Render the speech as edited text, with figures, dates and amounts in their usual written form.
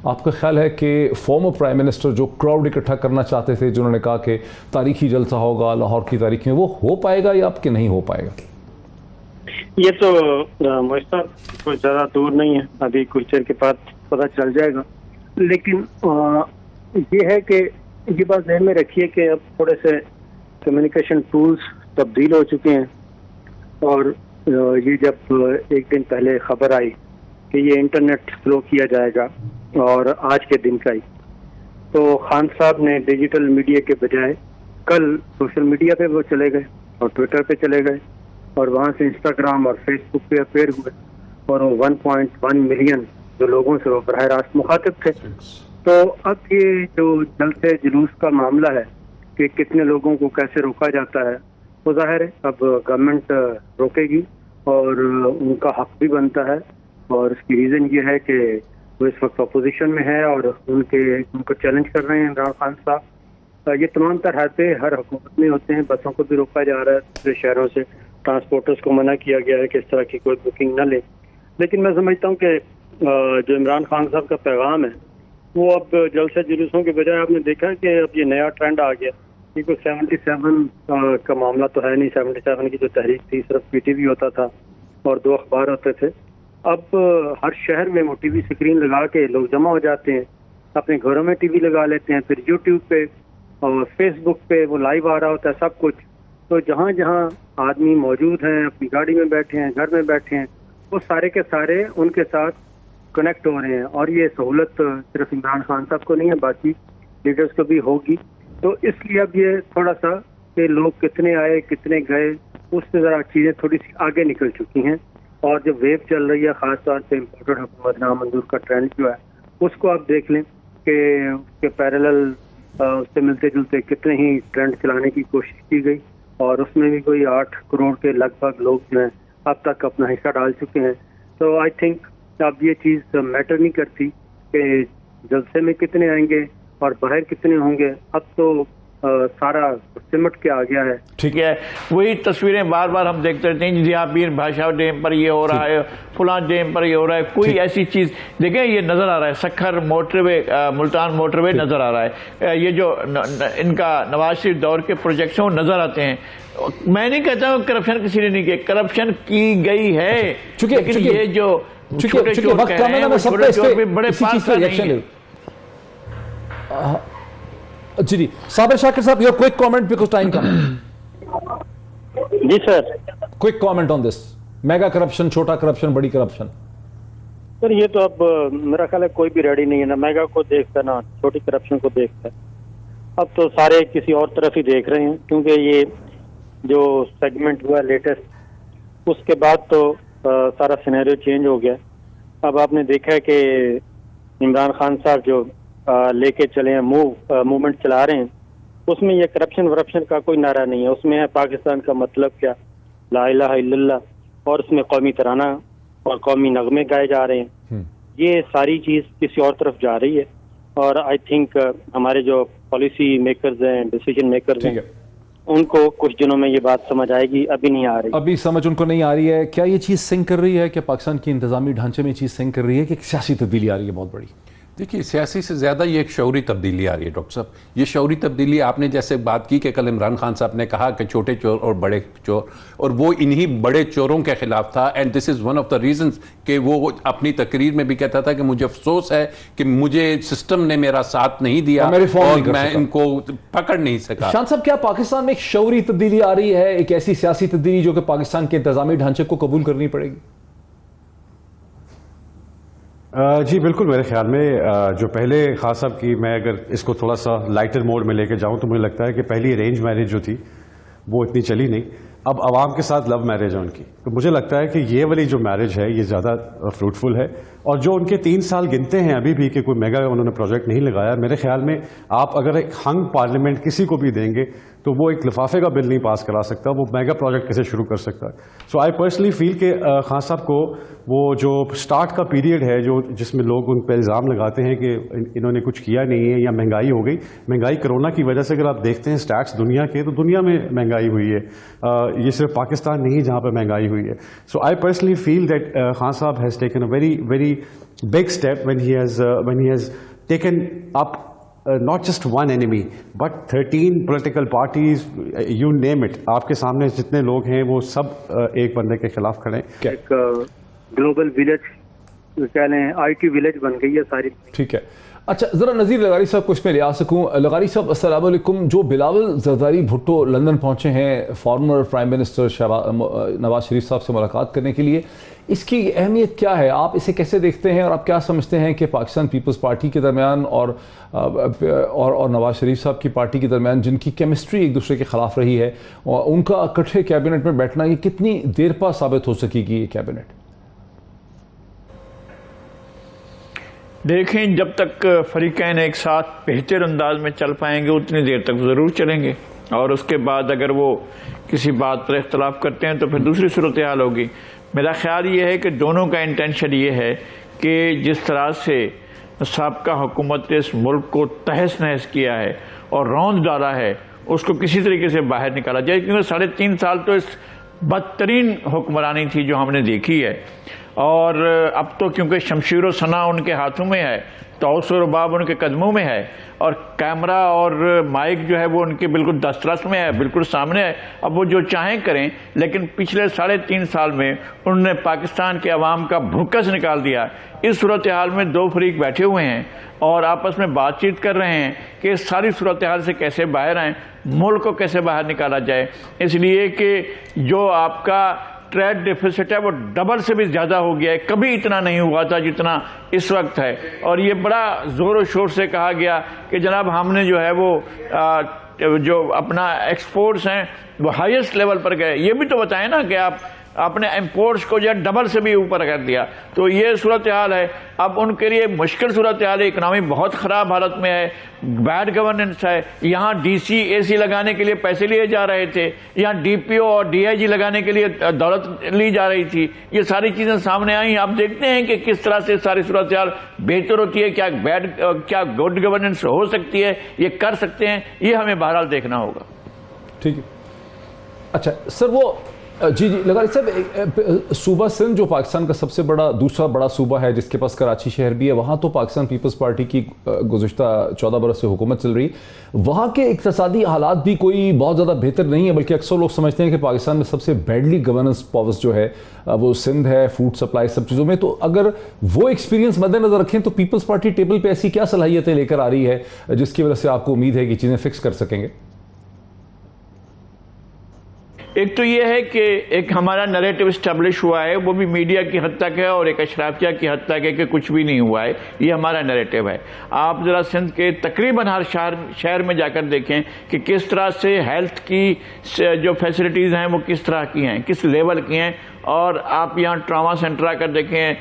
آپ کا خیال ہے کہ فارمر پرائم منسٹر جو کراؤڈ اکٹھا کرنا چاہتے تھے، جنہوں نے کہا کہ تاریخی جلسہ ہوگا لاہور کی تاریخ میں، وہ ہو پائے گا یا آپ کے نہیں ہو پائے گا؟ یہ تو موسیٰ کوئی زیادہ دور نہیں ہے، ابھی کچھ دیر کے بعد پتہ چل جائے گا. لیکن یہ ہے کہ یہ بات ذہن میں رکھیے کہ اب تھوڑے سے کمیونیکیشن ٹولز تبدیل ہو چکے ہیں، اور یہ جب ایک دن پہلے خبر آئی کہ یہ انٹرنیٹ فلو کیا جائے گا اور آج کے دن کا ہی، تو خان صاحب نے ڈیجیٹل میڈیا کے بجائے کل سوشل میڈیا پہ وہ چلے گئے اور ٹویٹر پہ چلے گئے، اور وہاں سے انسٹاگرام اور فیس بک پہ اپیئر ہوئے، اور وہ 1.1 ملین جو لوگوں سے وہ براہ راست مخاطب تھے. تو اب یہ جو جلسے جلوس کا معاملہ ہے کہ کتنے لوگوں کو کیسے روکا جاتا ہے، وہ ظاہر ہے اب گورنمنٹ روکے گی اور ان کا حق بھی بنتا ہے. اور اس کی ریزن یہ ہے کہ وہ اس وقت اپوزیشن میں ہے اور ان کو چیلنج کر رہے ہیں عمران خان صاحب. یہ تمام طرح سے ہر حکومت میں ہوتے ہیں، بسوں کو بھی روکا جا رہا ہے، دوسرے شہروں سے ٹرانسپورٹرز کو منع کیا گیا ہے کہ اس طرح کی کوئی بکنگ نہ لیں. لیکن میں سمجھتا ہوں کہ جو عمران خان صاحب کا پیغام ہے وہ اب جلسہ جلوسوں کے بجائے آپ نے دیکھا کہ اب یہ نیا ٹرینڈ آ گیا. یہ کوئی 77 کا معاملہ تو ہے نہیں، 77 کی جو تحریک تھی صرف پی ٹی وی ہوتا تھا اور 2 اخبار ہوتے تھے. اب ہر شہر میں وہ ٹی وی اسکرین لگا کے لوگ جمع ہو جاتے ہیں، اپنے گھروں میں ٹی وی لگا لیتے ہیں، پھر یوٹیوب پہ اور فیس بک پہ وہ لائیو آ رہا ہوتا ہے سب کچھ. تو جہاں جہاں آدمی موجود ہیں، اپنی گاڑی میں بیٹھے ہیں، گھر میں بیٹھے ہیں، وہ سارے کے سارے ان کے ساتھ کنیکٹ ہو رہے ہیں. اور یہ سہولت صرف عمران خان صاحب کو نہیں ہے، باقی لیڈرز کو بھی ہوگی. تو اس لیے اب یہ تھوڑا سا کہ لوگ کتنے آئے کتنے گئے، اس سے ذرا چیزیں تھوڑی سی آگے نکل چکی ہیں. اور جو ویو چل رہی ہے خاص طور سے امپورٹڈ حکومت نامنظور کا ٹرینڈ جو ہے، اس کو آپ دیکھ لیں کہ اس کے پیرالل اس سے ملتے جلتے کتنے ہی ٹرینڈ چلانے کی کوشش کی گئی، اور اس میں بھی کوئی 8 کروڑ کے لگ بھگ لوگ جو ہیں اب تک اپنا حصہ ڈال چکے ہیں. تو آئی تھنک اب یہ چیز میٹر نہیں کرتی کہ جلسے میں کتنے آئیں گے اور باہر کتنے ہوں گے، اب تو سارا سمٹ کے آ گیا ہے. ٹھیک ہے، وہی تصویریں بار بار ہم دیکھتے رہتے ہیں، جہاں پیر بھاشا ڈیم پر یہ ہو رہا ہے، فلاں ڈیم پر یہ ہو رہا ہے، کوئی ایسی چیز دیکھیں یہ نظر آ رہا ہے. سکھر موٹر وے، ملتان موٹر وے نظر آ رہا ہے. یہ جو ان کا نواز شریف دور کے پروجیکٹس ہیں وہ نظر آتے ہیں. میں نہیں کہتا ہوں کرپشن کسی نے نہیں کی، کرپشن کی گئی ہے، لیکن یہ جو چھوٹے چور کہہ رہے ہیں وہ چھوٹے چور بھی بڑے پاس کا نہیں ہے. جی صابر شاکر صاحب، your quick comment because time کم. جی sir, quick comment on this mega corruption, چھوٹا کرپشن، بڑی کرپشن. سر یہ تو اب میرا خیال ہے کوئی بھی ریڈی نہیں ہے، نہ میگا کو دیکھتا نہ چھوٹی کرپشن کو دیکھتا ہے. اب تو سارے کسی اور طرف ہی دیکھ رہے ہیں، کیونکہ یہ جو سیگمنٹ ہوا لیٹسٹ، اس کے بعد تو سارا سینیریو چینج ہو گیا. اب آپ نے دیکھا ہے کہ عمران خان صاحب جو لے کے چلے ہیں موومنٹ چلا رہے ہیں، اس میں یہ کرپشن ورپشن کا کوئی نعرہ نہیں ہے. اس میں ہے پاکستان کا مطلب کیا، لا الہ الا اللہ، اور اس میں قومی ترانہ اور قومی نغمے گائے جا رہے ہیں. یہ ساری چیز کسی اور طرف جا رہی ہے، اور آئی تھنک ہمارے جو پالیسی میکرز ہیں، ڈیسیجن میکرز ہیں، ان کو کچھ دنوں میں یہ بات سمجھ آئے گی. ابھی نہیں آ رہی، ابھی سمجھ ان کو نہیں آ رہی ہے. کیا یہ چیز سنک کر رہی ہے کہ پاکستان کی انتظامی ڈھانچے میں چیز سنک کر رہی ہے کہ سیاسی تبدیلی آ رہی ہے بہت بڑی؟ دیکھیے سیاسی سے زیادہ یہ ایک شعوری تبدیلی آ رہی ہے ڈاکٹر صاحب. یہ شعوری تبدیلی آپ نے جیسے بات کی کہ کل عمران خان صاحب نے کہا کہ چھوٹے چور اور بڑے چور، اور وہ انہی بڑے چوروں کے خلاف تھا. And this is one of the reasons کہ وہ اپنی تقریر میں بھی کہتا تھا کہ مجھے افسوس ہے کہ مجھے سسٹم نے میرا ساتھ نہیں دیا اور میں ان کو پکڑ نہیں سکا. شان صاحب، کیا پاکستان میں ایک شعوری تبدیلی آ رہی ہے، ایک ایسی سیاسی تبدیلی جو کہ پاکستان کے انتظامی ڈھانچے کو قبول کرنی پڑے گی؟ جی بالکل. میرے خیال میں جو پہلے خان صاحب کی، میں اگر اس کو تھوڑا سا لائٹر موڈ میں لے کے جاؤں تو مجھے لگتا ہے کہ پہلی ارینج میرج جو تھی وہ اتنی چلی نہیں. اب عوام کے ساتھ لو میرج ہے ان کی، تو مجھے لگتا ہے کہ یہ والی جو میرج ہے یہ زیادہ فروٹفل ہے. اور جو ان کے 3 سال گنتے ہیں ابھی بھی کہ کوئی میگا انہوں نے پروجیکٹ نہیں لگایا، میرے خیال میں آپ اگر ایک ہنگ پارلیمنٹ کسی کو بھی دیں گے تو وہ ایک لفافے کا بل نہیں پاس کرا سکتا، وہ میگا پروجیکٹ کیسے شروع کر سکتا ہے. سو آئی پرسنلی فیل کہ خان صاحب کو وہ جو سٹارٹ کا پیریڈ ہے جس میں لوگ ان پہ الزام لگاتے ہیں کہ انہوں نے کچھ کیا نہیں ہے یا مہنگائی ہو گئی، مہنگائی کرونا کی وجہ سے اگر آپ دیکھتے ہیں سٹیٹس دنیا کے، تو دنیا میں مہنگائی ہوئی ہے، یہ صرف پاکستان نہیں جہاں پہ مہنگائی ہوئی ہے. So I personally feel that Khan sahab has taken a very big step when he has taken up not just one enemy but 13 political parties, you name it. آپ کے سامنے جتنے لوگ ہیں وہ سب ایک بندے کے خلاف کھڑے ہیں. ایک گلوبل ولیج کہہ لیں IT ولیج بن گئی ہے ساری. ٹھیک ہے. اچھا ذرا نذیر لغاری صاحب کو اس میں لے آ سکوں. لغاری صاحب السلام علیکم. جو بلاول زرداری بھٹو لندن پہنچے ہیں former prime minister Nawaz Sharif صاحب سے ملاقات کرنے کے لیے، اس کی اہمیت کیا ہے؟ آپ اسے کیسے دیکھتے ہیں اور آپ کیا سمجھتے ہیں کہ پاکستان پیپلز پارٹی کے درمیان اور نواز شریف صاحب کی پارٹی کے درمیان جن کی کیمسٹری ایک دوسرے کے خلاف رہی ہے، ان کا اکٹھے کیبنٹ میں بیٹھنا یہ کتنی دیر پا ثابت ہو سکے گی یہ کیبنٹ؟ دیکھیں، جب تک فریقین ایک ساتھ بہتر انداز میں چل پائیں گے اتنی دیر تک ضرور چلیں گے، اور اس کے بعد اگر وہ کسی بات پر اختلاف کرتے ہیں تو پھر دوسری صورتحال ہوگی. میرا خیال یہ ہے کہ دونوں کا انٹینشن یہ ہے کہ جس طرح سے سابقہ حکومت نے اس ملک کو تہس نہس کیا ہے اور روند ڈالا ہے، اس کو کسی طریقے سے باہر نکالا جائے، کیونکہ 3.5 سال تو اس بدترین حکمرانی تھی جو ہم نے دیکھی ہے. اور اب تو کیونکہ شمشیر و سنا ان کے ہاتھوں میں ہے، طاؤس و رباب ان کے قدموں میں ہے، اور کیمرہ اور مائک جو ہے وہ ان کے بالکل دسترس میں ہے، بالکل سامنے ہے. اب وہ جو چاہیں کریں، لیکن پچھلے 3.5 سال میں انہوں نے پاکستان کے عوام کا بھوکس نکال دیا. اس صورتحال میں دو فریق بیٹھے ہوئے ہیں اور آپس میں بات چیت کر رہے ہیں کہ اس ساری صورتحال سے کیسے باہر آئیں، ملک کو کیسے باہر نکالا جائے. اس لیے کہ جو آپ کا ٹریڈ ڈیفیسٹ ہے وہ ڈبل سے بھی زیادہ ہو گیا ہے، کبھی اتنا نہیں ہوا تھا جتنا اس وقت ہے. اور یہ بڑا زور و شور سے کہا گیا کہ جناب ہم نے جو ہے وہ جو اپنا ایکسپورٹس ہیں وہ ہائیسٹ لیول پر گئے. یہ بھی تو بتائیں نا کہ آپ نے امپورٹس کو جو ڈبل سے بھی اوپر کر دیا. تو یہ صورتحال ہے. اب ان کے لیے مشکل صورتحال ہے، اکنامی بہت خراب حالت میں ہے، بیڈ گورننس ہے. یہاں DC AC لگانے کے لیے پیسے لیے جا رہے تھے، یہاں DPO اور DIG لگانے کے لیے دولت لی جا رہی تھی. یہ ساری چیزیں سامنے آئیں. آپ دیکھتے ہیں کہ کس طرح سے ساری صورتحال بہتر ہوتی ہے، کیا گڈ گورننس ہو سکتی ہے، یہ کر سکتے ہیں. یہ ہمیں بہرحال دیکھنا ہوگا. ٹھیک ہے. اچھا سر، وہ جی لغاری صاحب، صوبہ سندھ جو پاکستان کا سب سے دوسرا بڑا صوبہ ہے، جس کے پاس کراچی شہر بھی ہے، وہاں تو پاکستان پیپلز پارٹی کی گزشتہ 14 برس سے حکومت چل رہی. وہاں کے اقتصادی حالات بھی کوئی بہت زیادہ بہتر نہیں ہے، بلکہ اکثر لوگ سمجھتے ہیں کہ پاکستان میں سب سے بیڈلی گورننس پاورز جو ہے وہ سندھ ہے، فوڈ سپلائی سب چیزوں میں. تو اگر وہ ایکسپیرینس مد نظر رکھیں تو پیپلز پارٹی ٹیبل پہ ایسی کیا صلاحیتیں لے کر آ رہی ہے جس کی وجہ سے آپ کو امید ہے کہ چیزیں فکس کر سکیں گے؟ ایک تو یہ ہے کہ ایک ہمارا نریٹو اسٹیبلش ہوا ہے، وہ بھی میڈیا کی حد تک ہے اور ایک اشرافیہ کی حد تک ہے کہ کچھ بھی نہیں ہوا ہے. یہ ہمارا نریٹو ہے. آپ ذرا سندھ کے تقریباً ہر شہر میں جا کر دیکھیں کہ کس طرح سے ہیلتھ کی جو فیسلٹیز ہیں وہ کس طرح کی ہیں، کس لیول کی ہیں. اور آپ یہاں ٹراما سینٹر آ کر دیکھیں،